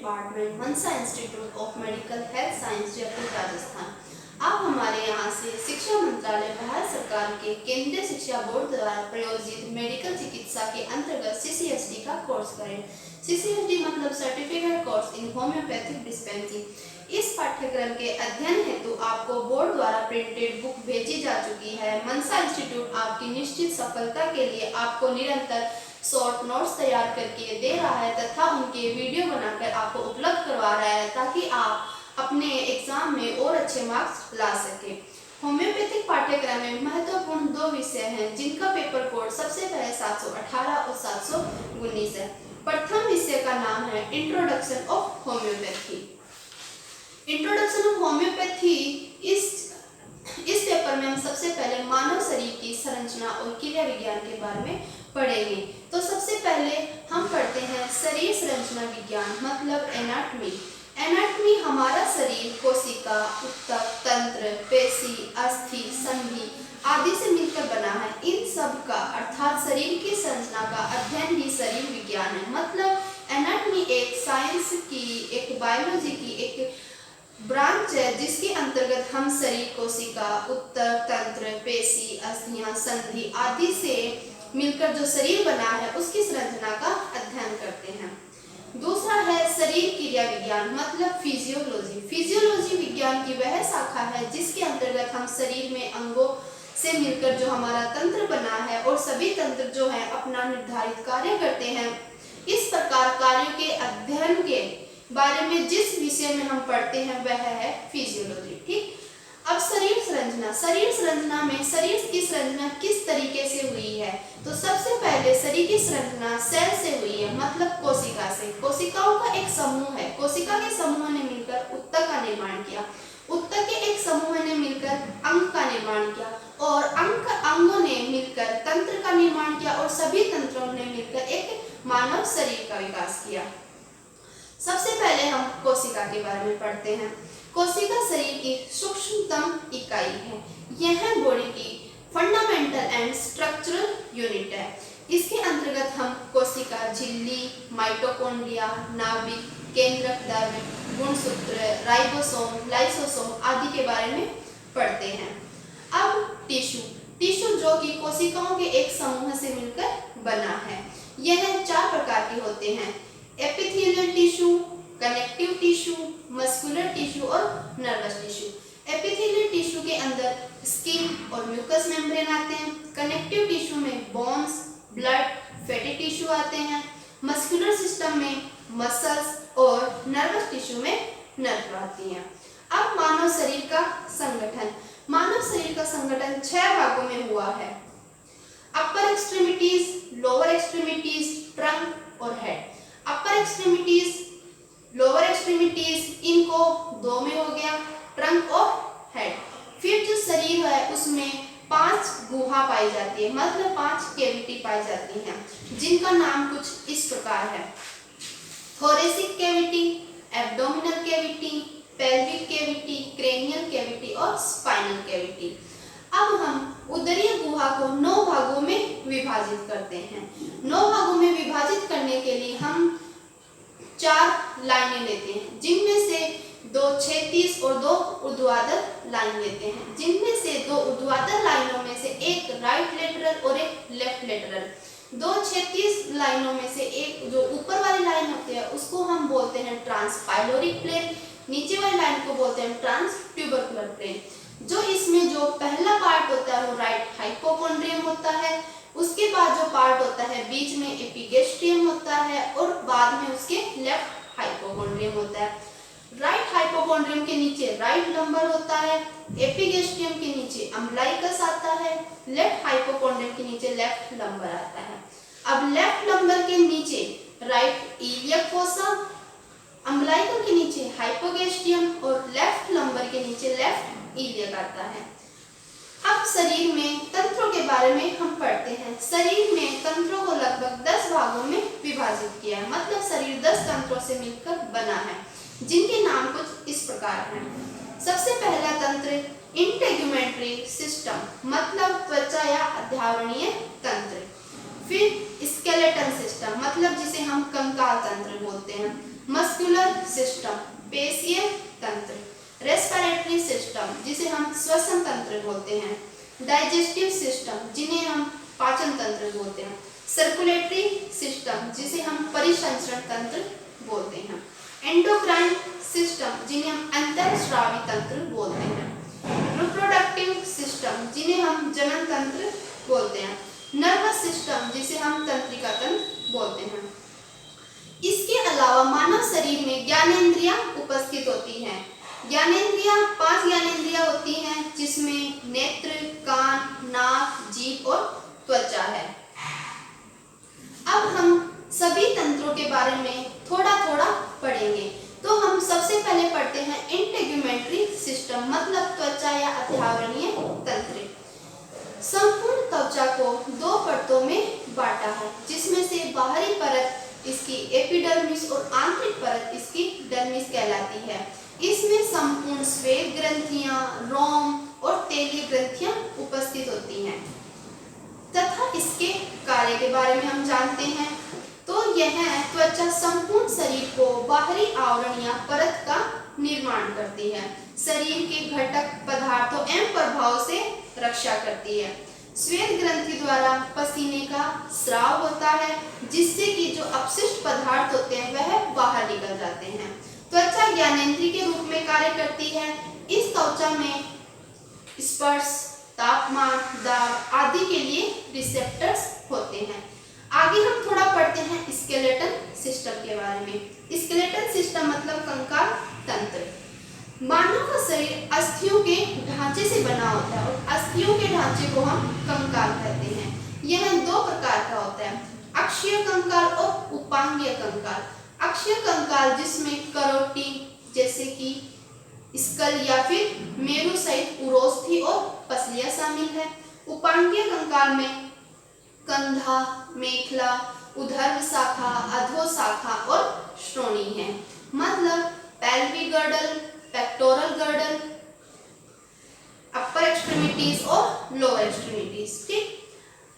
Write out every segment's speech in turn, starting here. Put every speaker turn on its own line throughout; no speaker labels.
Department, Mansa institute of medical health science, Jaipur, Rajasthan. आप हमारे यहाँ से शिक्षा मंत्रालय भारत सरकार के केंद्रीय शिक्षा बोर्ड द्वारा प्रायोजित मेडिकल चिकित्सा के अंतर्गत CCSD का कोर्स करें। CCSD मतलब certificate course in homeopathic dispensing. इस पाठ्यक्रम के अध्ययन हेतु आपको बोर्ड द्वारा प्रिंटेड बुक भेजी जा चुकी है। मनसा इंस्टीट्यूट आपकी निश्चित सफलता के लिए आपको निरंतर शॉर्ट नोट्स तैयार करके दे रहा है तथा उनके वीडियो बनाकर आपको उपलब्ध करवा रहा है ताकि आप अपने एग्जाम में और अच्छे मार्क्स ला सके। होम्योपैथिक पाठ्यक्रम में महत्वपूर्ण 2 विषय हैं जिनका पेपर कोड सबसे पहले 718 और 719 है। प्रथम विषय का नाम है introduction of homeopathy. Introduction of homeopathy इस पेपर में हम सबसे पहले मानव शरीर की संरचना और क्रिया विज्ञान के बारे में पढ़ेंगे। तो सबसे पहले हम पढ़ते हैं शरीर संरचना विज्ञान मतलब एनाटॉमी। एनाटॉमी हमारा शरीर कोशिका, ऊतक, तंत्र, पेशी, अस्थि, संधि आदि से मिलकर बना है। इन सब का अर्थात शरीर की संरचना का अध्ययन ही शरीर विज्ञान है। मतलब एनाटॉमी एक साइंस की, एक बायोलॉजी की एक ब्रांच है जिसके अंतर्गत हम शरीर कोशिका, ऊतक, तंत्र, पेशी, अस्थियां, संधि आदि से मिलकर जो शरीर बना है उसकी संरचना का अध्ययन करते हैं। दूसरा है शरीर क्रिया विज्ञान मतलब फिजियोलॉजी। फिजियोलॉजी विज्ञान की वह शाखा है जिसके अंतर्गत हम शरीर में अंगों से मिलकर जो हमारा तंत्र बना है और सभी तंत्र जो है अपना निर्धारित कार्य करते हैं। इस प्रकार कार्यों के अध्ययन के बारे में जिस विषय में हम पढ़ते हैं वह है फिजियोलॉजी। ठीक, अब शरीर संरचना। शरीर संरचना में शरीर की संरचना किस तरीके से हुई है? तो सबसे पहले शरीर की संरचना सेल से हुई है मतलब कोशिका से। कोशिकाओं का एक समूह है। कोशिका के समूह ने मिलकर ऊतक का निर्माण किया। ऊतक के एक समूह ने मिलकर अंग का निर्माण किया और अंगों ने मिलकर तंत्र का निर्माण किया और सभी तंत्रों ने मिलकर एक मानव शरीर का विकास किया। सबसे पहले हम कोशिका के बारे में पढ़ते हैं। कोशिका शरीर की सूक्ष्मतम इकाई है। यह बॉडी की फंडामेंटल एंड स्ट्रक्चरल यूनिट है। इसके अंतर्गत हम कोशिका झिल्ली, माइटोकॉन्ड्रिया, नाभिक, केंद्रक द्रव्य, गुणसूत्र, राइबोसोम, लाइसोसोम आदि के बारे में पढ़ते हैं। अब टिश्यू जो कि कोशिकाओं के एक समूह से मिलकर बना है। यह 4 प्रकार के होते हैं: epithelial tissue, connective tissue, muscular tissue और नर्वस टिश्यू। एपिथेलियल टिश्यू के अंदर स्किन और म्यूकस मेम्ब्रेन आते हैं। कनेक्टिव टिश्यू में बोन्स, ब्लड, फैटी टिश्यू आते हैं। मस्कुलर सिस्टम में मसल्स और नर्वस टिश्यू में नर्व आती हैं। अब मानव शरीर का संगठन। मानव शरीर का संगठन 6 भागों में हुआ है: अपर एक्सट्रीमिटीज, लोअर एक्सट्रीमिटीज, ट्रंक और हेड। अपर एक्सट्रीमिटीज, लोअर एक्सट्रीमिटीज इनको 2 में हो गया, ट्रंक और हेड। फिर जो शरीर है उसमें 5 गुहा पाई जाती है मतलब 5 कैविटी पाई जाती हैं जिनका नाम कुछ इस प्रकार है: thoracic cavity, abdominal cavity, pelvic cavity, cranial cavity और स्पाइनल कैविटी। अब हम उदरीय गुहा को 9 भागों में विभाजित करते हैं। 9 भागों में विभाजित करने के लिए हम 4 लाइनें लेते हैं जिनमें से 2 क्षैतिज और 2 ऊर्ध्वाधर लाइन लेते हैं, जिनमें से 2 ऊर्ध्वाधर लाइनों में से एक राइट लेटरल और एक लेफ्ट लेटरल। 2 क्षैतिज लाइनों में से एक जो ऊपर वाली लाइन होती है उसको हम बोलते हैं ट्रांसपाइलोरिक प्लेन, नीचे वाली लाइन को बोलते हैं ट्रांसट्यूबरकुलर प्लेन। जो इसमें जो पहला पार्ट होता है वो राइट हाइपोकॉन्ड्रियम होता है, उसके बाद जो पार्ट होता है बीच में एपिगैस्ट्रियम होता है और बाद में उसके लेफ्ट हाइपोकॉन्ड्रियम होता है। राइट हाइपोकॉन्ड्रियम के नीचे राइट लंबर होता है, एपिगैस्ट्रियम के नीचे अम्बलाइकस आता है, लेफ्ट हाइपोकॉन्ड्रियम के नीचे लेफ्ट लंबर आता है। अब लेफ्ट लंबर के नीचे राइट इलियक फोसा, अम्बलाइकल के नीचे हाइपोगैस्ट्रियम और लेफ्ट लंबर के नीचे लेफ्ट इलियक आता है। अब शरीर में तंत्रों के बारे में हम पढ़ते हैं। शरीर में तंत्रों को लगभग 10 भागों में विभाजित किया है मतलब शरीर 10 तंत्रों से मिलकर बना है जिनके नाम कुछ इस प्रकार हैं। सबसे पहला तंत्र इंटेगुमेंट्री सिस्टम मतलब त्वचा या अध्यावरणीय तंत्र। फिर स्केलेटन सिस्टम मतलब जिसे हम कंकाल तंत्र बोलते हैं। मस्कुलर सिस्टम पेशीय तंत्र, रेस्पिरेटरी सिस्टम जिसे हम श्वसन तंत्र बोलते हैं, डाइजेस्टिव सिस्टम जिन्हें हम पाचन तंत्र बोलते हैं, सर्कुलेटरी सिस्टम जिसे हम परिसंचरण तंत्र बोलते हैं, एंडोक्राइन सिस्टम जिन्हें हम अंतःस्रावी तंत्र बोलते हैं, रिप्रोडक्टिव सिस्टम जिन्हें हम जनन तंत्र बोलते हैं, नर्वस सिस्टम जिसे हम तंत्रिका तंत्र बोलते हैं। इसके अलावा मानव शरीर में ज्ञानेंद्रियां उपस्थित होती हैं। ज्ञानेंद्रियां 5 ज्ञानेंद्रियां होती हैं जिसमें नेत्र, कान, नाक, जीभ और त्वचा है। अब हम सभी तंत्रों के बारे में थोड़ा थोड़ा पढ़ेंगे। तो हम सबसे पहले पढ़ते हैं इंटेग्यूमेंट्री सिस्टम मतलब त्वचा या अत्यावरणीय तंत्र। संपूर्ण त्वचा को 2 परतों में बांटा है जिसमें से बाहरी परत इसकी एपिडर्मिस और आंतरिक परत इसकी डर्मिस कहलाती है। इसमें संपूर्ण श्वेत ग्रंथियां, रोम और तेलीय ग्रंथियां उपस्थित होती हैं तथा इसके कार्य के बारे में हम जानते हैं। तो यह त्वचा संपूर्ण शरीर को बाहरी आवरण या परत का निर्माण करती है, शरीर के घटक पदार्थों एवं प्रभाव से रक्षा करती है। श्वेत ग्रंथि द्वारा पसीने का स्राव होता है जिससे कि जो अपशिष्ट पदार्थ होते हैं वह बाहर निकल जाते हैं। त्वचा ज्ञानेंद्रिय के रूप में कार्य करती है। इस त्वचा में स्पर्श, तापमान, दाब आदि के लिए रिसेप्टर्स होते हैं। आगे हम थोड़ा पढ़ते हैं स्केलेटल सिस्टम के बारे में। स्केलेटल सिस्टम मतलब कंकाल तंत्र। मानव का शरीर अस्थियों के ढांचे से बना होता है और अस्थियों के ढांचे को हम कंकाल कहते हैं। यह 2 प्रकार का होता है, अक्षीय कंकाल और उपांगीय कंकाल। अक्षीय कंकाल जिसमें करोटी जैसे कि स्कल या फिर मेरु सहित उरोस्थि और पसलियां शामिल है। उपांगीय कंकाल में कंधा, मेखला, उदर शाखा, अधो शाखा और श्रोणी है। मतलब पेल्विक गर्डल, पेक्टोरल गर्डल, अपर एक्सट्रीमिटीज और लोअर एक्सट्रीमिटीज। ठीक,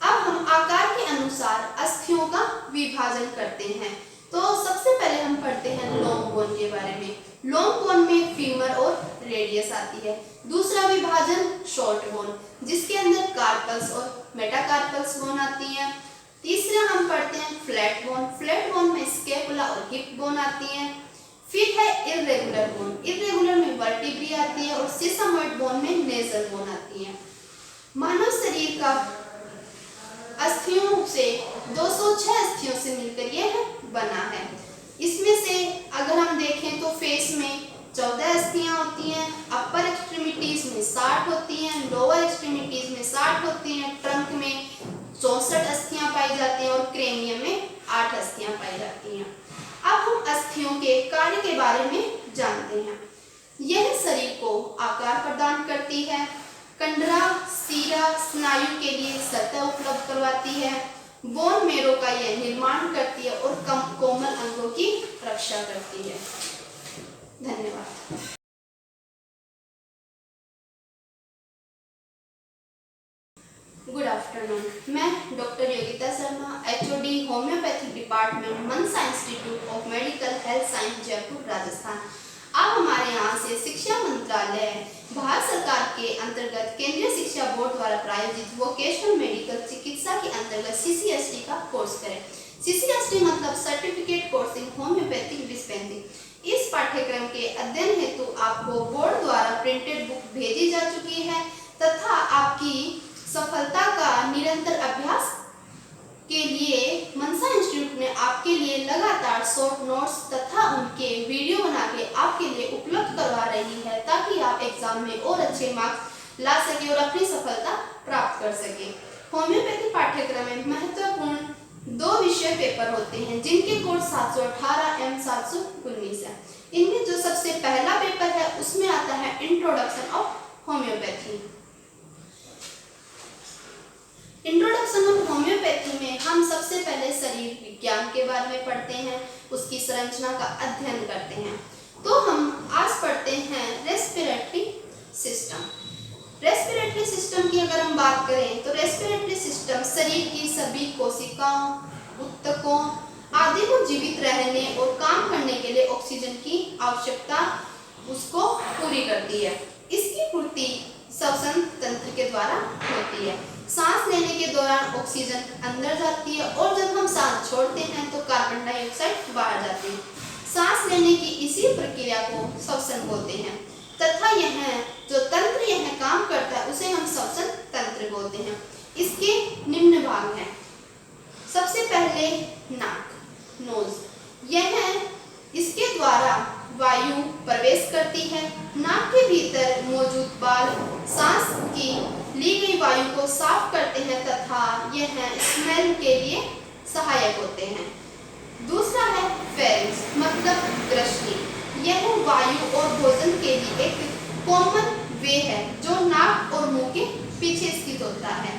अब हम आकार के अनुसार अस्थियों का विभाजन करते हैं। तो सबसे पहले हम पढ़ते हैं लॉन्ग बोन के बारे में। लॉन्ग बोन में फीमर और रेडियस आती है। दूसरा विभाजन शॉर्ट बोन जिसके अंदर कार्पल्स और मेटाकार्पल्स बोन आती है। तीसरा हम पढ़ते हैं फ्लैट बोन। फ्लैट बोन में स्कैपुला और हिप बोन आती है। फिर है इर्रेगुलर बोन। इर्रेगुलर में वर्टिब्री आती है और सिसमोइड बोन में नेजल बोन आती है। मानव शरीर का अस्थियों से 206 अस्थियों से मिलकर यह बना है। इसमें से अगर हम देखें तो फेस में 14 अस्थियां होती हैं, अपर एक्सट्रीमिटीज में 60 होती हैं, लोअर एक्सट्रीमिटीज में 60 होती हैं, ट्रंक में 64 अस्थियां पाई जाती हैं और क्रेनियम में 8 अस्थियां पाई जाती हैं। अब हम अस्थियों के कार्य के बारे में जानते हैं। यह शरीर को आकार प्रदान करती है, कंडरा, सीरा, स्नायु के लिए सतह उपलब्ध करवाती है, बोन मेरो का यह निर्माण करती है और कोमल अंगों की रक्षा करती है। धन्यवाद। गुड आफ्टरनून, मैं doctor Yogita Sharma, HOD homeopathic department Mansa institute of medical health science Jaipur Rajasthan. अब हमारे यहाँ से शिक्षा मंत्रालय भारत सरकार के अंतर्गत केंद्रीय शिक्षा बोर्ड द्वारा प्रायोजित वोकेशनल मेडिकल चिकित्सा के अंतर्गत CCST का कोर्स करें। CCST मतलब certificate course in homeopathic dispensing. इस पाठ्यक्रम के अध्ययन हेतु आपको बोर्ड द्वारा प्रिंटेड बुक भेजी जा चुकी है तथा आपकी सफलता का निरंतर अभ्यास के लिए मनसा इंस्टीट्यूट ने आपके लिए लगातार शॉर्ट नोट्स तथा उनके वीडियो बना के आपके लिए उपलब्ध करवा रही है ताकि आप एग्जाम में और अच्छे मार्क्स ला सके और अपनी सफलता प्राप्त कर सके। होम्योपैथी पाठ्यक्रम में महत्वपूर्ण 2 विषय पेपर होते हैं जिनके कोड 718 एवं 719 है। इनमें जो सबसे पहला पेपर है उसमें आता है introduction of homeopathy. Introduction of homeopathy में हम सबसे पहले शरीर विज्ञान के बारे में पढ़ते हैं, उसकी संरचना का अध्ययन करते हैं। तो हम आज पढ़ते हैं रेस्पिरेटरी सिस्टम। रेस्पिरेटरी सिस्टम की अगर हम बात करें तो रेस्पिरेटरी सिस्टम शरीर की सभी कोशिकाओं, ऊतकों आदि को जीवित रहने और काम करने के लिए ऑक्सीजन की आवश्यकता उसको पूरी करती है। इसकी पूर्ति श्वसन तंत्र के द्वारा होती है। सांस लेने के दौरान ऑक्सीजन अंदर जाती है और जब हम सांस छोड़ते हैं तो कार्बन डाइऑक्साइड बाहर जाती है। सांस लेने की इसी प्रक्रिया को श्वसन बोलते हैं तथा यह जो तंत्र यह काम करता है उसे हम श्वसन तंत्र बोलते हैं। इसके निम्न भाग हैं। सबसे पहले नाक, नोज। यह इसके द्वारा वायु प्रवेश करती है। नाक के भीतर मौजूद बाल सांस की ली गई वायु को साफ करते हैं तथा यह स्मेल के लिए सहायक होते हैं। दूसरा है फेरिंक्स मतलब ग्रसनी। यह वायु और भोजन के लिए एक कॉमन वे है जो नाक और मुंह के पीछे स्थित होता है।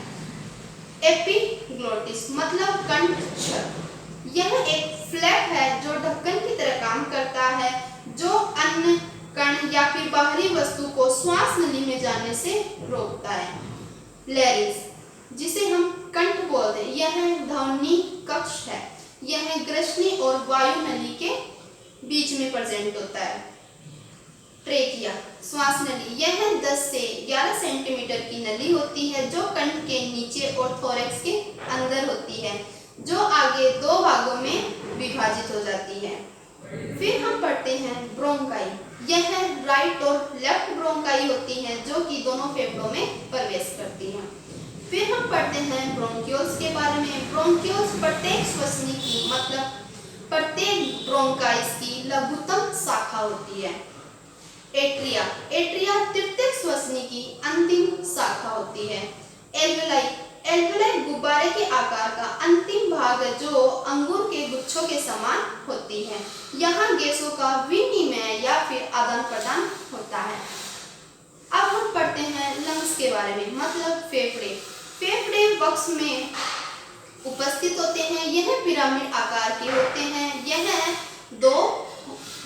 एपिग्लोटिस मतलब कंठ छद। यह एक फ्लैप है जो ढक्कन की तरह काम करता है जो अन्न कण या फिर बाहरी वस्तु को श्वास नली में जाने से रोकता है। लैरिंक्स जिसे हम कंठ बोलते हैं यह ध्वनि कक्ष है। यह ग्रसनी और वायु नली के बीच में प्रेजेंट होता है। ट्रेकिया श्वास नली। यह 10 से 11 सेंटीमीटर की नली होती है जो कंठ के नीचे और थोरैक्स के अंदर होती है जो आगे दो भागों में विभाजित हो जाती है। फिर हम पढ़ते हैं ब्रोंकाई। यह राइट और लेफ्ट ब्रोंकाई होती है जो कि दोनों फेफड़ों में प्रवेश करती है। फिर हम पढ़ते हैं ब्रोंक्यूल्स के बारे में। ब्रोंक्यूल्स प्रत्येक श्वसनी की मतलब प्रत्येक ब्रोंकाइस की लघुतम शाखा होती है। एट्रिया। एट्रिया तृतीयक श्वसनी की अंतिम शाखा होती है। एल्वेलाई। एल्वेलाई गुब्बारे के आकार का अंतिम भाग जो अंगूर के गुच्छों के समान होती है। यहाँ गैसों का विनिमय या फिर आदान प्रदान होता है। अब हम पढ़ते हैं लंग्स के बारे में मतलब फेफड़े। फेफड़े वक्ष में उपस्थित होते हैं। यह पिरामिड आकार के होते हैं। यह दो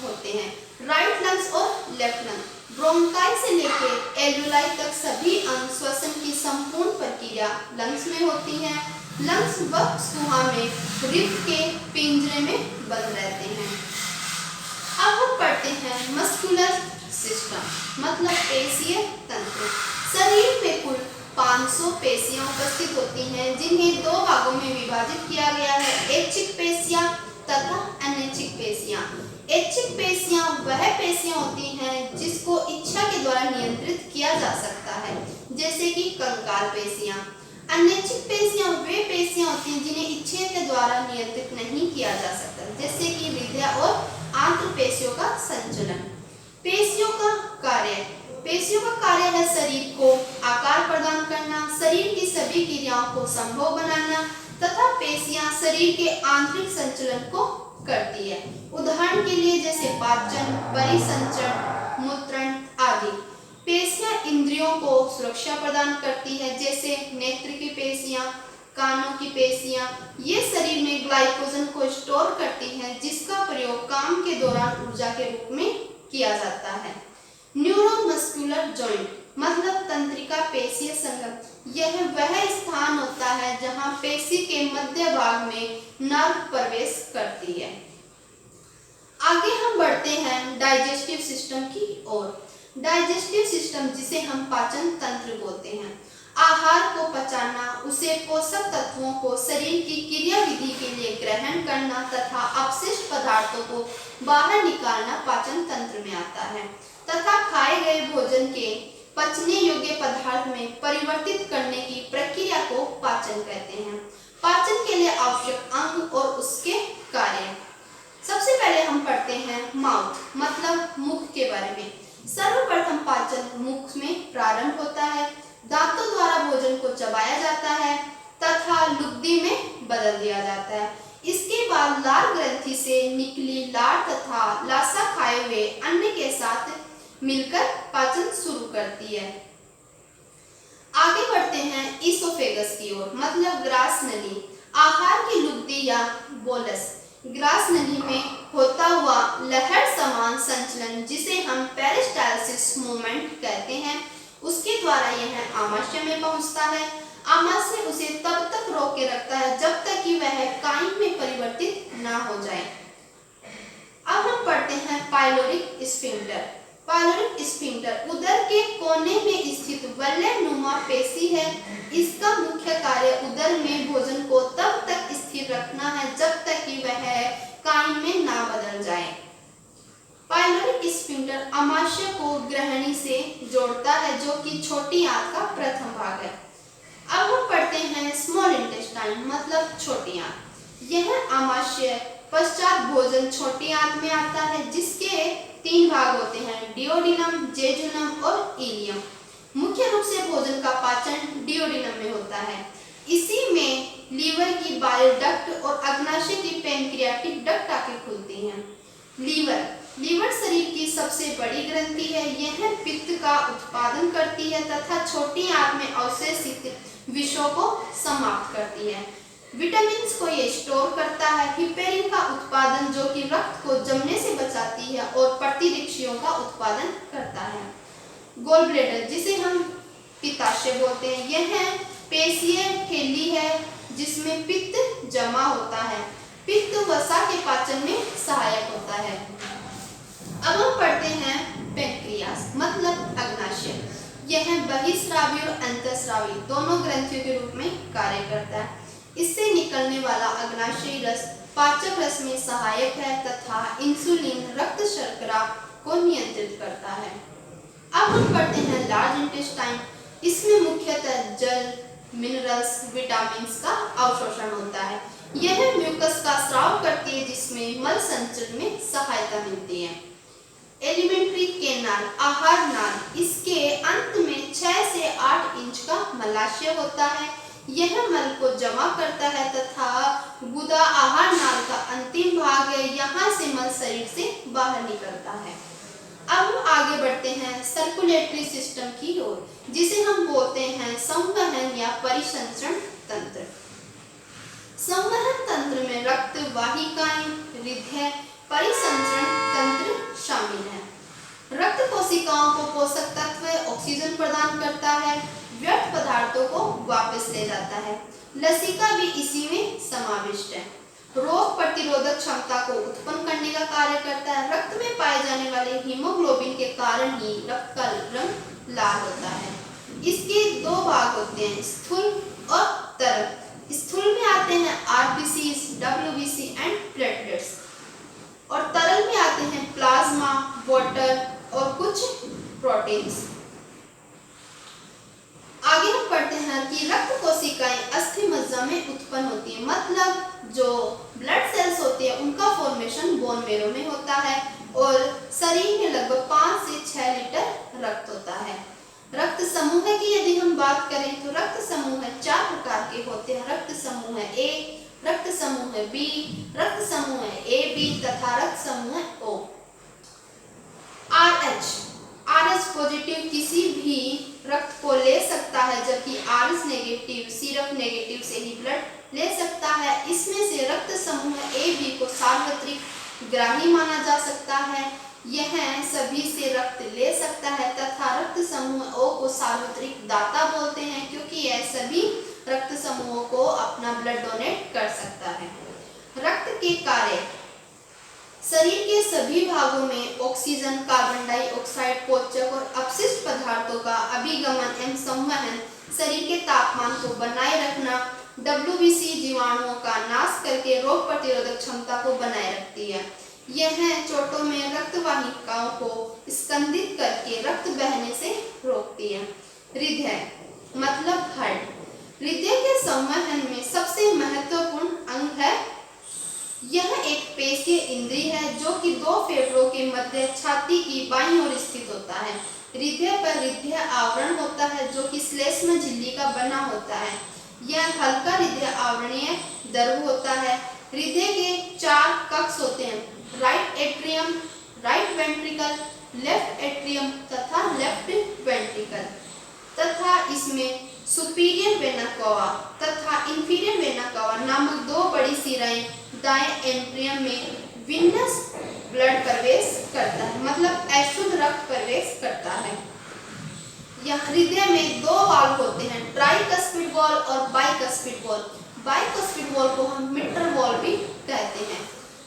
होते हैं, राइट लंग्स और लेफ्ट लंग्स। ब्रोंकाई से लेकर एल्वेलाई तक सभी अंग श्वसन की संपूर्ण प्रक्रिया लंग्स में होती है। लंग्स वक्ष गुहा में रिब के पिंजरे में बंद रहते हैं। अब हम पढ़ते हैं मस्कुलर सिस्टम मतलब पेशीय तंत्र। शरीर में कुल 500 पेशियां उपस्थित होती हैं जिन्हें दो भागों में विभाजित किया गया है, ऐच्छिक पेशियां तथा अनैच्छिक पेशियां। ऐच्छिक पेशियां वह पेशियां होती हैं जिसको इच्छा के द्वारा नियंत्रित किया जा सकता है जैसे कि कंकाल पेशियां। अनैच्छिक पेशियां वे पेशियां होती हैं जिन्हें इच्छा के द्वारा नियंत्रित नहीं किया जा सकता जैसे कि हृदय और आंत्र पेशियों का संचलन। पेशियों का कार्य। पेशियों का कार्य है शरीर को आकार प्रदान करना, शरीर की सभी क्रियाओं को संभव बनाना तथा पेशियां शरीर के आंतरिक संचलन को करती है। उदाहरण के लिए जैसे पाचन, परिसंचरण, मूत्रण आदि। पेशियां इंद्रियों को सुरक्षा प्रदान करती है जैसे नेत्र की पेशियां, कानों की पेशियां। ये शरीर में ग्लाइकोजन को स्टोर करती हैं जिसका प्रयोग काम के दौरान ऊर्जा के रूप में किया जाता है। न्यूरोमस्कुलर जॉइंट मतलब तंत्रिका पेशीय संगम। यह वह स्थान होता है जहां पेशी के मध्य भाग में नर्व प्रवेश करती है। आगे हम बढ़ते हैं डाइजेस्टिव सिस्टम की ओर। डाइजेस्टिव सिस्टम जिसे हम पाचन तंत्र बोलते हैं। आहार को पचाना, उसे पोषक तत्वों को शरीर की क्रियाविधि के लिए ग्रहण करना तथा अपशिष्ट पदार्थों को बाहर निकालना पाचन तंत्र में आता है तथा खाए गए भोजन के पचने योग्य पदार्थ में परिवर्तित करने की प्रक्रिया को पाचन कहते हैं। पाचन के लिए आवश्यक अंग और उसके कार्य। सबसे पहले हम पढ़ते हैं माउथ मतलब मुख के बारे में। सर्वप्रथम पाचन मुख में प्रारंभ होता है। दांतों द्वारा भोजन को चबाया जाता है तथा लुगदी में बदल दिया जाता है। इसके बाद लार ग्रंथि से निकली लार तथा लासा खाए हुए अन्न के साथ मिलकर पाचन शुरू करती है। आगे बढ़ते हैं ईसोफेगस की ओर मतलब ग्रास नली। आहार की लुगदी या बोलस ग्रास नली में होता हुआ लहर समान संचलन जिसे हम पेरिस्टालसिस मूवमेंट कहते हैं, उसके द्वारा यह आमाशय में पहुंचता है। आमाशय उसे तब तक रोक के रखता है जब तक कि वह कायिक में परिवर्तित ना हो जाए। अब हम पढ़ते हैं पाइलोरिक स्फिंक्टर। पाइलोरिक स्फिंक्टर उदर के कोने में स्थित वलयनुमा पेशी है। इसका मुख्य कार्य उदर में भोजन को तब तक स्थिर रखना है जब तक कि वह कायम में ना बदल जाए। पाइलोरिक स्फिंक्टर आमाशय को ग्रहणी से जोड़ता है, जो कि छोटी आंत का प्रथम भाग है। अब हम पढ़ते हैं स्मॉल इंटेस्टाइन मतलब छोटी आंत। यह आमाशय पश्चात भोजन छोटी आंत में आता है, जिसके 3 भाग होते हैं, डिओडिनम, जेजुनम और इलियम। मुख्य रूप से भोजन का पाचन डिओडिनम में होता है। इसी में लीवर की बाइल डक्ट और अग्नाशय की पैंक्रियाटिक डक्ट आके खुलती हैं। लीवर शरीर की सबसे बड़ी ग्रंथि है। यह पित्त का उत्पादन करती है तथा छोटी आंत में अवशेषित विषों को समाप्त करती है। विटामिन को ये स्टोर करता है। हिपेरिन का उत्पादन, जो कि रक्त को जमने से बचाती है और प्रतिरक्षियों का उत्पादन करता है। गोल ब्लैडर, जिसे हम पित्ताशय बोलते हैं, यह पेशीय थैली है जिसमें पित्त जमा होता है। पित्त वसा के पाचन में सहायक होता है। अब हम पढ़ते हैं पैंक्रियास मतलब अग्नाशय। यह बहिस्रावी और अंतःस्रावी दोनों ग्रंथियों के रूप में कार्य करता है। इससे निकलने वाला अग्नाशयी रस पाचक रस में सहायक है तथा इंसुलिन रक्त शर्करा को नियंत्रित करता है। अब हम पढ़ते हैं लार्ज इंटेस्टाइन। इसमें मुख्यतः जल, मिनरल्स, विटामिन्स का अवशोषण होता है। यह म्यूकस का स्राव करती है, जिसमें मल संचरण में सहायता मिलती है। एलिमेंट्री केनाल आहार नाल, इसके अंत में 6 से 8 इंच का मलाशय होता है। यह मल को जमा करता है तथा गुदा आहार नाल का अंतिम भाग है। यहाँ से मल शरीर से बाहर निकलता है। अब हम आगे बढ़ते हैं सर्कुलेटरी सिस्टम की ओर, जिसे हम बोलते हैं संवहन या परिसंचरण तंत्र। संवहन तंत्र में रक्त वाहिकाएं, हृदय, परिसंचरण तंत्र शामिल है। रक्त कोशिकाओं को पोषक तत्व ऑक्सीजन प्रदान करता है, व्यर्थ पदार्थों को वापस ले जाता है। लसिका भी इसी में समाविष्ट है। रोग प्रतिरोधक क्षमता को उत्पन्न करने का कार्य करता है। रक्त में पाए जाने वाले हीमोग्लोबिन के कारण ही रक्त का रंग लाल होता है। इसके 2 भाग होते हैं, स्थूल और तरल। स्थूल में आते हैं आरबीसीज, डब्ल्यूबीसी एंड प्लेटलेट्स, और तरल में आते हैं प्लाज्मा, वाटर और कुछ प्रोटीन्स। आगे हम पढ़ते हैं कि रक्त कोशिकाएं अस्थि मज्जा में उत्पन्न होती हैं, मतलब जो ब्लड सेल्स होते हैं उनका फॉर्मेशन बोन मेरो में होता है और शरीर में लगभग 5 से 6 लीटर रक्त होता है। रक्त समूह की यदि हम बात करें तो रक्त समूह 4 प्रकार के होते हैं। रक्त समूह ए, रक्त समूह बी, रक्त समूह ए बी तथा रक्त समूह ओ। RH पॉजिटिव किसी भी रक्त को ले सकता है, जबकि RH नेगेटिव सिर्फ नेगेटिव से ही ब्लड ले सकता है। इसमें से रक्त समूह ए बी को सार्वत्रिक ग्राही माना जा सकता है। यह सभी से रक्त ले सकता है तथा रक्त समूह ओ को सार्वत्रिक दाता बोलते हैं, क्योंकि यह सभी रक्त समूहों को अपना ब्लड डोनेट कर सकता है। रक्त के कार्य शरीर के सभी भागों में ऑक्सीजन, कार्बन डाइऑक्साइड, पोषक और अपशिष्ट पदार्थों का अभिगमन एवं संवहन, शरीर के तापमान को बनाए रखना, डब्ल्यूबीसी जीवाणुओं का नाश करके रोग प्रतिरोधक क्षमता को बनाए रखती है। यह चोटों में रक्त वाहिकाओं को स्कंदित करके रक्त बहने से रोकती है। हृदय मतलब हार्ट, हृदय के संवहन में सबसे महत्वपूर्ण अंग है। यह एक पेशीय इंद्रिय है जो कि 2 फेफड़ों के मध्य छाती की बाईं ओर स्थित होता है। हृदय पर हृदय आवरण होता है जो कि श्लेष्म झिल्ली का बना होता है। यह हल्का हृदय आवरणीय द्रव होता है। हृदय के 4 कक्ष होते हैं, right atrium, right ventricle, left atrium तथा लेफ्ट वेंट्रिकल, तथा इसमें सुपीरियर वेना कावा तथा इंफीरियर वेना कावा नामक 2 बड़ी शिराएं दाएं एट्रियम में विनस ब्लड प्रवेश करता है, मतलब अशुद्ध रक्त प्रवेश करता है। यह हृदय में 2 वाल्व होते हैं, ट्राइकस्पिड वॉल्व और बाइकस्पिड वॉल्व। बाइकस्पिड वॉल्व को हम मिट्टर वॉल्व भी कहते हैं।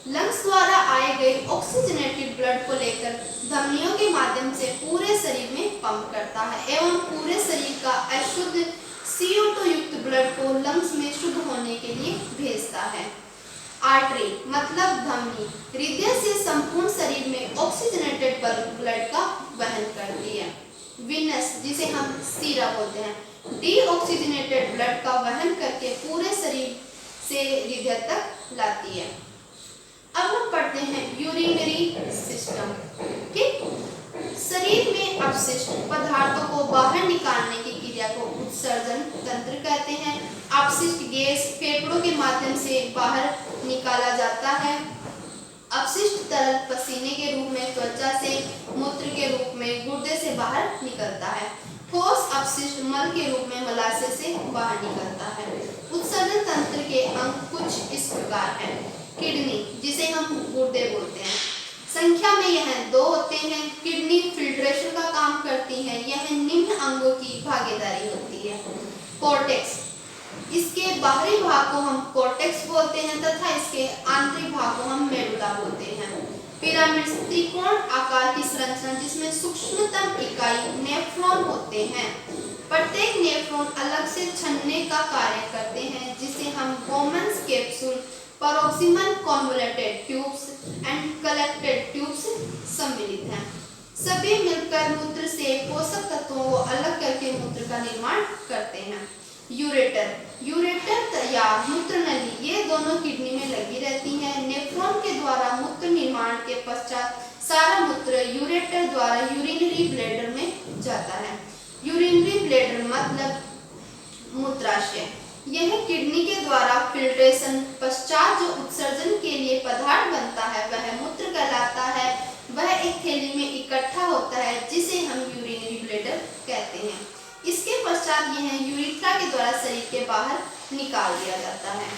लंग्स द्वारा आए गए ऑक्सीजनेटेड ब्लड को लेकर धमनियों के माध्यम से पूरे शरीर में पंप करता है एवं पूरे शरीर का अशुद्ध CO2 युक्त ब्लड को लंग्स में शुद्ध होने के लिए भेजता है। आर्टरी मतलब धमनी हृदय से संपूर्ण शरीर में ऑक्सीजनेटेड ब्लड का वहन करती है। वीनस जिसे हम सीरा बोलते हैं डीऑक्सीजनेटेड ब्लड का वहन करके पूरे शरीर से हृदय तक लाती है। अब हम पढ़ते हैं यूरिनरी सिस्टम। ठीक, शरीर में अपशिष्ट पदार्थों को बाहर निकालने की क्रिया को उत्सर्जन तंत्र कहते हैं। अपशिष्ट गैस फेफड़ों के माध्यम से बाहर निकाला जाता है। अपशिष्ट तरल पसीने के रूप में त्वचा से, मूत्र के रूप में गुर्दे से बाहर निकलता है। ठोस अपशिष्ट मल के रूप में मलाशय से बाहर निकलता है। उत्सर्जन तंत्र के अंग कुछ इस प्रकार हैं। किडनी जिसे हम गुर्दे बोलते हैं, संख्या में यह 2 होते हैं। किडनी फिल्ट्रेशन का काम करती है। यह निम्न अंगों की भागीदारी होती है। कॉर्टेक्स इसके बाहरी भाग को हम कॉर्टेक्स बोलते हैं तथा इसके आंतरिक भाग को हम मेडुला बोलते हैं। पिरामिड त्रिकोण आकार की संरचना जिसमें सूक्ष्मतम इकाई नेफ्रॉन होते हैं। प्रत्येक नेफ्रॉन अलग से छन्ने का कार्य करते हैं जिसे हम Bowman's capsule, proximal convoluted tubes and collected tubes सम्मिलित हैं। सभी मिलकर मूत्र से पोषक तत्वों को अलग करके मूत्र का निर्माण करते हैं। यूरेटर या मूत्र नली ये दोनों किडनी में लगी रहती हैं। नेफ्रॉन के द्वारा मूत्र निर्माण के पश्चात सारा मूत्र यूरेटर द्वारा यूरिनरी ब्लैडर में जाता है। यूरिनरी ब्लैडर मतलब मूत्राशय। यह किडनी के द्वारा फिल्ट्रेशन पश्चात जो उत्सर्जन के लिए पदार्थ बनता है वह मूत्र कहलाता है। वह एक थैली में इकट्ठा होता है जिसे हम यूरिनरी ब्लैडर कहते हैं। इसके पश्चात यह यूरिथ्रा के द्वारा शरीर के बाहर निकाल दिया जाता है।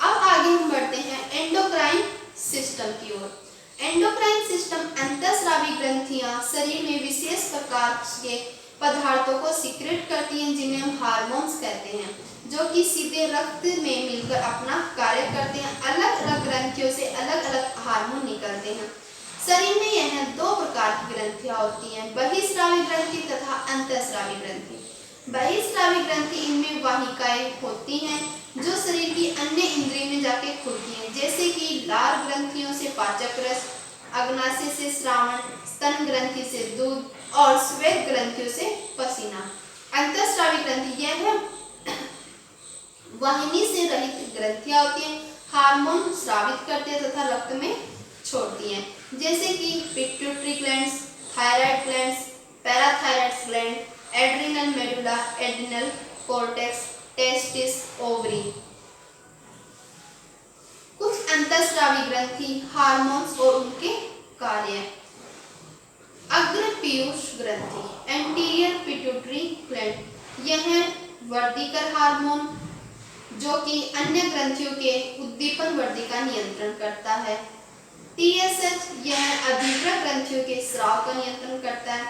अब आगे हम बढ़ते हैं एंडोक्राइन सिस्टम की ओर। एंडोक्राइन सिस्टम अंतःस्रावी ग्रंथियां शरीर में विशेष प्रकार के पदार्थों को सीक्रेट करती हैं जिन्हें हम हार्मोन्स कहते हैं, जो कि सीधे रक्त में मिलकर अपना कार्य करते हैं। अलग अलग ग्रंथियों से अलग अलग हार्मोन निकलते हैं। शरीर में यह 2 प्रकार की ग्रंथियां होती हैं, बहिस्रावी ग्रंथि तथा अंतःस्रावी ग्रंथि। बहिस्रावी ग्रंथि इनमें वाहिकाएं होती हैं जो शरीर की अन्य इंद्रियों में जाके खुलती हैं, जैसे कि लार ग्रंथियों से पाचक रस, अग्नाशय से श्रावण, स्तन ग्रंथि से दूध और श्वेत ग्रंथियों से पसीना। अंतःस्रावी ग्रंथि यह वाहिनी से रहित ग्रंथियां होती हैं, हार्मोन स्रावित करते हैं तथा रक्त में छोड़ती हैं, जैसे कि pituitary glands, thyroid glands, parathyroid gland, adrenal medulla, adrenal cortex, testis, ovary. कुछ अंतःस्रावी ग्रंथि, हार्मोन्स और उनके कार्य। अग्र पीयूष ग्रंथि, एंटीरियर पिट्यूटरी ग्लैंड, यह वर्धीकर हार्मोन जो कि अन्य ग्रंथियों के उद्दीपन वृद्धि का नियंत्रण करता है। TSH यह अधिवृक्क ग्रंथियों के स्राव का नियंत्रण करता है।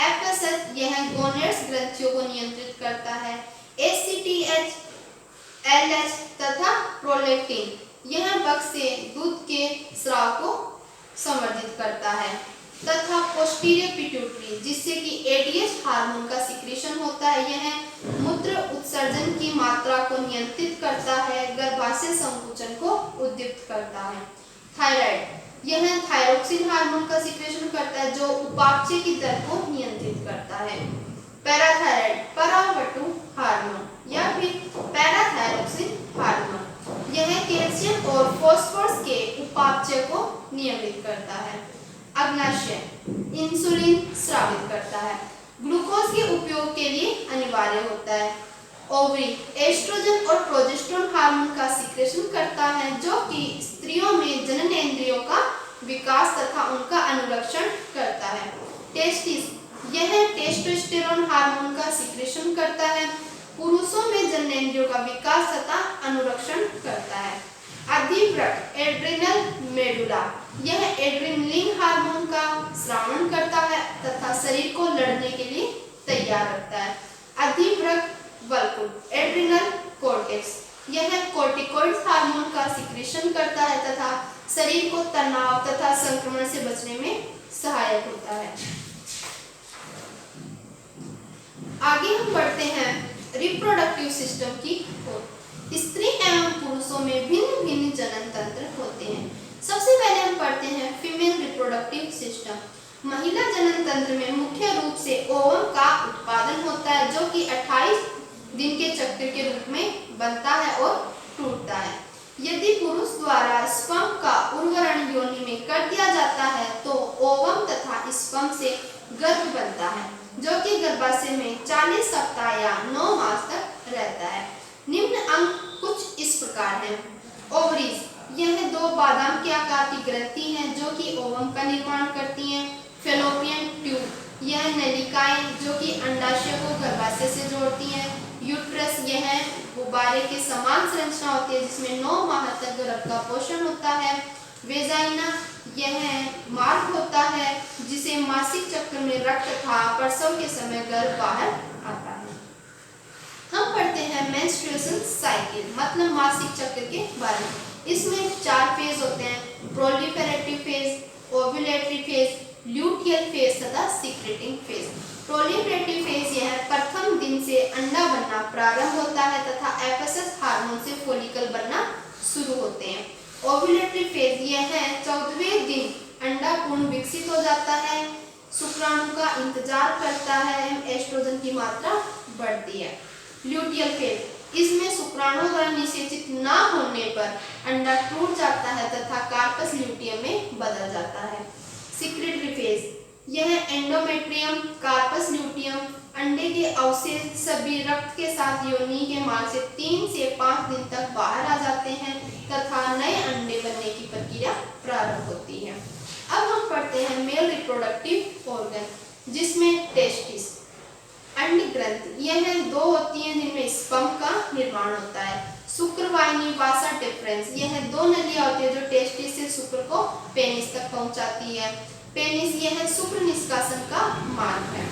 FSH यह गोनेड्स ग्रंथियों को नियंत्रित करता है। ACTH, LH तथा प्रोलैक्टिन यह बक्स से दूध के स्राव को संवर्धित करता है तथा पोस्टीरियर पिट्यूटरी जिससे कि ADH हार्मोन का सिक्रीशन होता है, यह मूत्र उत्सर्जन की मात्रा को नियंत्रित करता है, गर्भाशय संकुचन को उद्दीपित करता है। थायराइड यह थायरोक्सिन हार्मोन का सिक्रेशन करता है जो उपापचय की दर को नियंत्रित करता है। पैराथायराइड परावटु हार्मोन या फिर पैराथायरोक्सिन हार्मोन यह कैल्शियम और फास्फोरस के उपापचय को नियमित करता है। अग्नाशय इंसुलिन स्रावित करता है, ग्लूकोज के उपयोग के लिए अनिवार्य होता है। ओवरी एस्ट्रोजन और प्रोजेस्टेरोन हार्मोन का सिक्रेशन करता है जो कि स्त्रियों में जननेंद्रियों का विकास तथा उनका अनुरक्षण करता है। टेस्टिस यह टेस्टोस्टेरोन हार्मोन का सिक्रेशन करता है, पुरुषों में जननेंद्रियों का विकास तथा अनुरक्षण करता है। अधिवृक्क एड्रिनल मेडुला यह एड्रेनलिन हार्मोन का स्रावण करता है तथा शरीर को लड़ने के लिए तैयार रखता है। अधिवृक्क वल्कुल एड्रिनल कॉर्टेक्स यह कोर्टिकोइड हार्मोन का सिक्रीशन करता है तथा शरीर को तनाव तथा संक्रमण से बचने में सहायक होता है। आगे हम बढ़ते हैं रिप्रोडक्टिव सिस्टम की ओर। स्त्री एवं पुरुषों में भिन्न भिन्न जनन तंत्र होते हैं। सबसे पहले हम पढ़ते हैं फीमेल रिप्रोडक्टिव सिस्टम। महिला जनन तंत्र में मुख्य रूप से ओवम का उत्पादन होता है जो कि 28 दिन के चक्र के रूप में बनता है और टूटता है। यदि पुरुष द्वारा स्पर्म का उर्वरण योनि में कर दिया जाता है तो ओवम तथा स्पर्म से गर्भ बनता है जो कि गर्भाशय में 40 सप्ताह या 9 मास तक रहता है। निम्न अंग कुछ इस प्रकार हैं। ओवरीज, यह 2 बादाम के आकार की ग्रंथि हैं जो कि ओवम का निर्माण करती हैं। फेलोपियन ट्यूब, यह नलिकाएं जो कि अंडाशय को गर्भाशय से जोड़ती हैं। यूट्रस, यह गुब्बारे के समान संरचना होती है जिसमें 9 माह तक गर्भ का पोषण होता है। वेजाइना, यह मार्ग होता है जिसे मासिक चक्र में रक्त तथा प्रसव के समय गर्भ बाहर आता है। हम पढ़ते हैं मेंस्ट्रुएशन साइकिल मतलब मासिक चक्र के बारे में। इसमें 4 फेज होते हैं, proliferative phase, ovulatory phase, luteal phase तथा सीक्रेटिंग फेज। प्रोलिफेरेटिव फेज यह प्रथम दिन से अंडा बनना प्रारंभ होता है तथा एफएसएच हार्मोन से फॉलिकल बनना शुरू होते हैं। ओव्यूलेटरी फेज यह 14वें दिन अंडा पूर्ण विकसित हो जाता है, शुक्राणु का इंतजार करता है, एस्ट्रोजन की मात्रा बढ़ती है। ल्यूटियल फेज, इसमें शुक्राणु द्वारा निषेचित न होने पर अंडा टूट जाता है तथा कार्पस ल्यूटियम में बदल जाता है। सीक्रेटरी फेज, यह एंडोमेट्रियम, कार्पस ल्यूटियम, अंडे के अवशेष सभी रक्त के साथ योनि के मार्ग से 3 से 5 दिन तक बाहर आ जाते हैं तथा नए अंडे बनने की प्रक्रिया प्रारंभ होती है। अब हम पढ़ते हैं मेल रिप्रोडक्टिव ऑर्गन जिसमें टेस्टिस, अंड ग्रंथि, यह 2 होती हैं जिनमें स्पर्म का निर्माण होता है। शुक्रवाहिनी, वासा डिफरेंस, यह 2 नलियां होती है जो टेस्टिस से शुक्र को पेनिस तक पहुंचाती है। पेनिस, यह शुक्र निष्कासन का मार्ग है।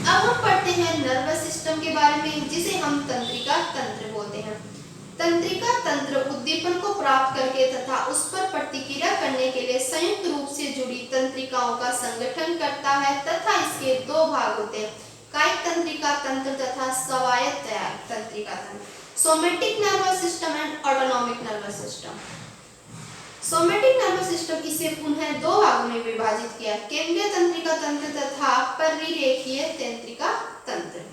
अब हम पढ़ते हैं नर्वस सिस्टम के बारे में जिसे हम तंत्रिका तंत्र बोलते हैं। तंत्रिका तंत्र उद्दीपन को प्राप्त करके तथा उस पर प्रतिक्रिया करने के लिए संयुक्त रूप से जुड़ी तंत्रिकाओं का संगठन करता है तथा इसके 2 भाग होते हैं, कायिक तंत्रिका तंत्र तथा स्वायत्त तंत्रिका तंत्र। Somatic nervous system and autonomic nervous system. Somatic nervous system इसे पुनः 2 भागों में विभाजित किया, केंद्रीय तंत्रिका तंत्र तथा परिरेखीय तंत्रिका तंत्र।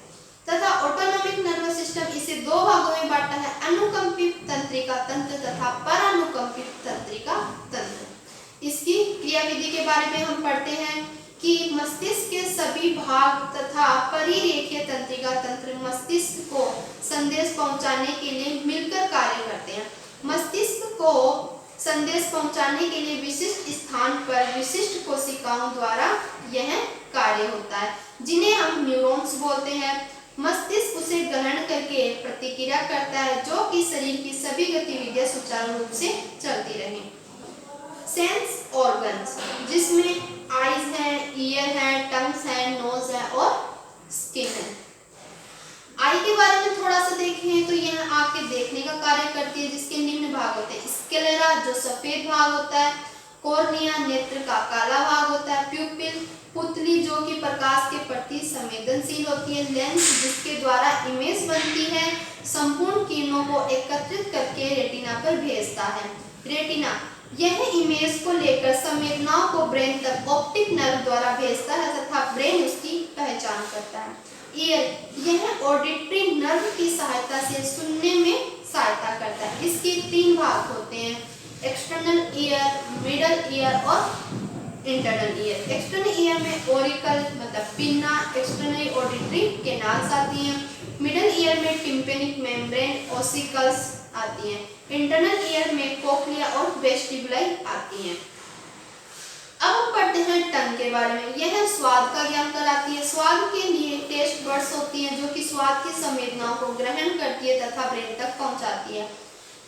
तथा ऑटोनॉमिक नर्वस सिस्टम इसे 2 भागों में बांटा है, अनुकंपित तंत्रिका तंत्र तथा परानुकंपित तंत्रिका तंत्र। इसकी क्रियाविधि के बारे में हम पढ़ते हैं कि मस्तिष्क के सभी भाग तथा परिरेखीय तंत्रिका तंत्र मस्तिष्क को संदेश पहुंचाने के लिए मिलकर कार्य करते हैं। मस्तिष्क को संदेश पहुंचाने के लिए विशिष्ट स्थान पर विशिष्ट कोशिकाओं द्वारा यह कार्य होता है जिन्हें हम न्यूरॉन्स बोलते हैं। मस्तिष्क उसे ग्रहण करके प्रतिक्रिया करता है जो कि शरीर की सभी गतिविधियां सुचारू रूप से चलती रहें। सेंस ऑर्गन्स जिसमें आईज है, ईयर है, टंग्स है, नोज है और स्किन है। आई के बारे में थोड़ा सा देखें तो यह आंख के देखने का कार्य करती है जिसके निम्न भाग होते हैं, स्क्लेरा जो सफेद भाग होता है, कॉर्निया नेत्र का काला भाग होता है, प्यूपिल पुतली जो कि प्रकाश के प्रति संवेदनशील होती है, लेंस जिसके द्वारा इमेज बनती है, संपूर्ण किरणों को एकत्रित करके रेटिना पर भेजता है। रेटिना यह इमेज को लेकर संवेदनाओं को ब्रेन तक ऑप्टिक नर्व द्वारा भेजता है तथा ब्रेन उसकी पहचान करता है। ईयर यह ऑडिटरी नर्व की सहायता से सुनने में सहायता करता है। इसके 3 भाग होते हैं, एक्सटर्नल ईयर, मिडल ईयर और इंटरनल ईयर। एक्सटर्नल ईयर में ओरिकल मतलब पिन्ना, एक्सटर्नल ऑडिटरी कैनाल्स आती हैं। मिडल ईयर में टिम्पेनिक मेम्ब्रेन, ओसिकल्स आती हैं। इंटरनल ईयर में कोक्लिया और वेस्टिबुलाई आती हैं। अब हम पढ़ते हैं टंग के बारे में। यह स्वाद का ज्ञान कराती है। स्वाद के लिए टेस्ट बड्स होती हैं जो कि स्वाद की संवेदनाओं को ग्रहण करती है तथा ब्रेन तक पहुंचाती है।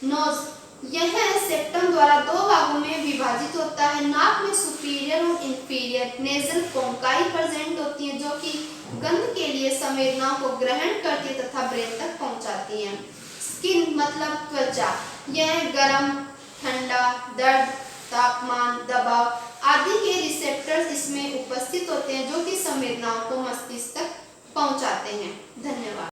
नोज यह सेप्टम द्वारा 2 भागों में विभाजित होता है। नाक में सुपीरियर और इंफीरियर नेजल कोंकाई प्रेजेंट होती हैं जो कि गंध के लिए संवेदनाओं को ग्रहण करती है तथा ब्रेन तक पहुंचाती हैं। स्किन मतलब त्वचा, यह गर्म, ठंडा, दर्द, तापमान, दबाव आदि के रिसेप्टर्स इसमें उपस्थित होते हैं जो कि संवेदनाओं को मस्तिष्क तक पहुंचाते हैं। धन्यवाद।